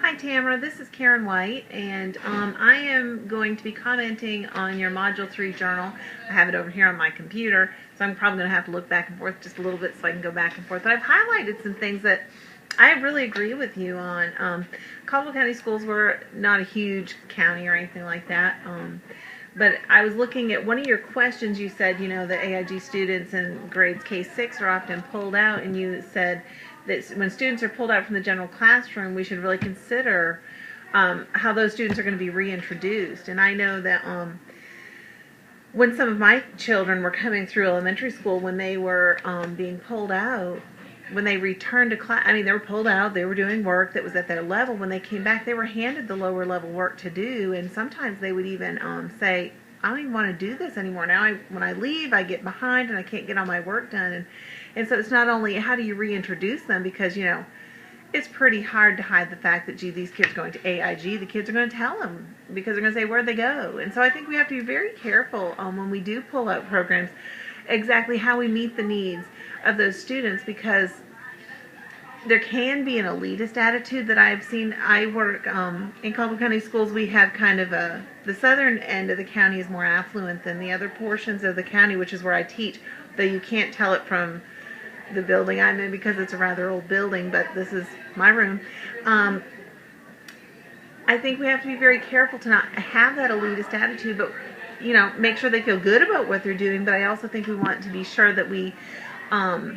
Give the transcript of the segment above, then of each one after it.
Hi Tamara, this is Karen White, and I am going to be commenting on your Module 3 journal. I have it over here on my computer, so I'm probably going to have to look back and forth just a little bit so I can go back and forth. But I've highlighted some things that I really agree with you on. Caldwell County Schools were not a huge county or anything like that, but I was looking at one of your questions. You said, you know, the AIG students in grades K-6 are often pulled out, and you said that when students are pulled out from the general classroom, we should really consider how those students are going to be reintroduced. And I know that when some of my children were coming through elementary school, when they were being pulled out, when they returned to class, I mean, they were pulled out, they were doing work that was at their level. When they came back, they were handed the lower level work to do, and sometimes they would even say, I don't even want to do this anymore. Now when I leave, I get behind and I can't get all my work done. And so it's not only how do you reintroduce them, because, you know, it's pretty hard to hide the fact that, gee, these kids are going to AIG. The kids are going to tell them because they're going to say, where'd they go? And so I think we have to be very careful when we do pull out programs, exactly how we meet the needs of those students, because there can be an elitist attitude that I've seen. I work in Caldwell County Schools. We have kind of the southern end of the county is more affluent than the other portions of the county, which is where I teach, though you can't tell it from the building I'm in because it's a rather old building, but this is my room. I think we have to be very careful to not have that elitist attitude, but, you know, make sure they feel good about what they're doing. But I also think we want to be sure that we are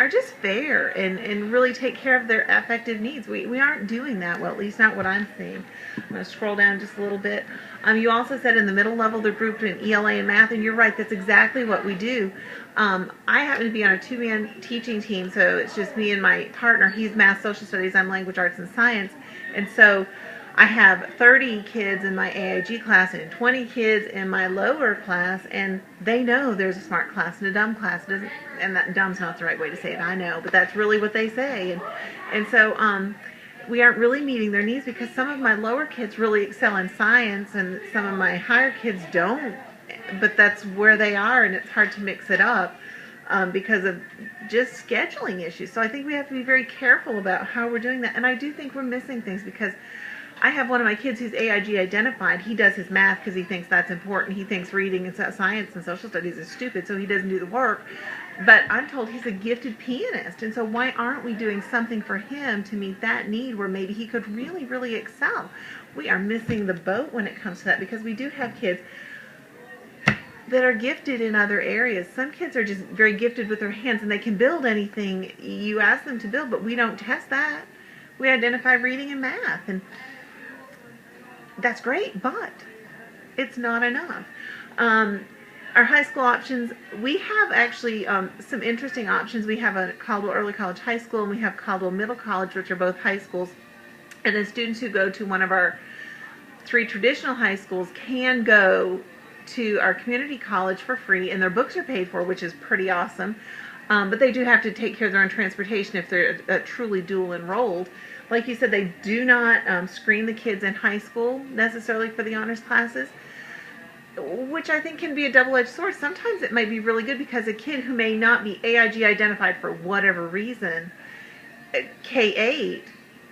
just fair and really take care of their affective needs. We aren't doing that well, at least not what I'm seeing. I'm going to scroll down just a little bit. You also said in the middle level they're grouped in ELA and math, and you're right, that's exactly what we do. I happen to be on a two-man teaching team, so it's just me and my partner. He's math, social studies, I'm language arts and science, and so I have 30 kids in my AIG class and 20 kids in my lower class, and they know there's a smart class and a dumb class. And that dumb's not the right way to say it, I know, but that's really what they say. And so we aren't really meeting their needs, because some of my lower kids really excel in science and some of my higher kids don't, but that's where they are, and it's hard to mix it up because of just scheduling issues. So I think we have to be very careful about how we're doing that, and I do think we're missing things, because I have one of my kids who's AIG identified. He does his math because he thinks that's important. He thinks reading and science and social studies is stupid, so he doesn't do the work. But I'm told he's a gifted pianist, and so why aren't we doing something for him to meet that need where maybe he could really, really excel? We are missing the boat when it comes to that, because we do have kids that are gifted in other areas. Some kids are just very gifted with their hands, and they can build anything you ask them to build, but we don't test that. We identify reading and math, and that's great, but it's not enough. Our high school options, we have actually some interesting options. We have a Caldwell Early College High School, and we have Caldwell Middle College, which are both high schools. And then students who go to one of our 3 traditional high schools can go to our community college for free, and their books are paid for, which is pretty awesome. But they do have to take care of their own transportation if they're truly dual enrolled. Like you said, they do not screen the kids in high school necessarily for the honors classes, which I think can be a double-edged sword. Sometimes it might be really good, because a kid who may not be AIG identified for whatever reason, K-8,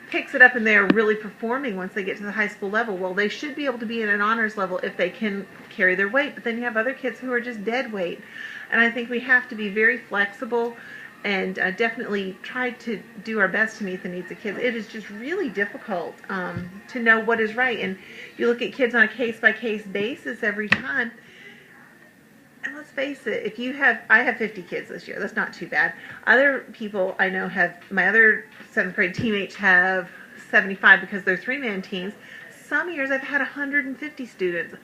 picks it up and they're really performing once they get to the high school level. Well, they should be able to be at an honors level if they can carry their weight, but then you have other kids who are just dead weight. And I think we have to be very flexible and definitely try to do our best to meet the needs of kids. It is just really difficult to know what is right. And you look at kids on a case-by-case basis every time, and let's face it, if you have, I have 50 kids this year, that's not too bad. Other people I know have, my other 7th grade teammates have 75 because they're 3-man teams. Some years I've had 150 students.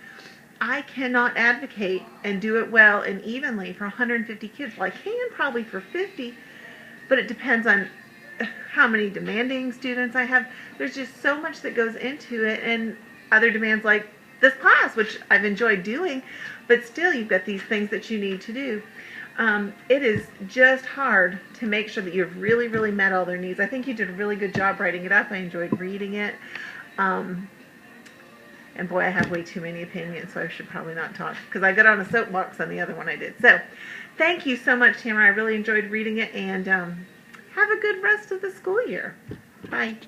I cannot advocate and do it well and evenly for 150 kids. Well, I can probably for 50, but it depends on how many demanding students I have. There's just so much that goes into it, and other demands like this class, which I've enjoyed doing, but still you've got these things that you need to do. It is just hard to make sure that you've really, really met all their needs. I think you did a really good job writing it up. I enjoyed reading it. And boy, I have way too many opinions, so I should probably not talk, because I got on a soapbox on the other one I did. So thank you so much, Tamara. I really enjoyed reading it, and have a good rest of the school year. Bye.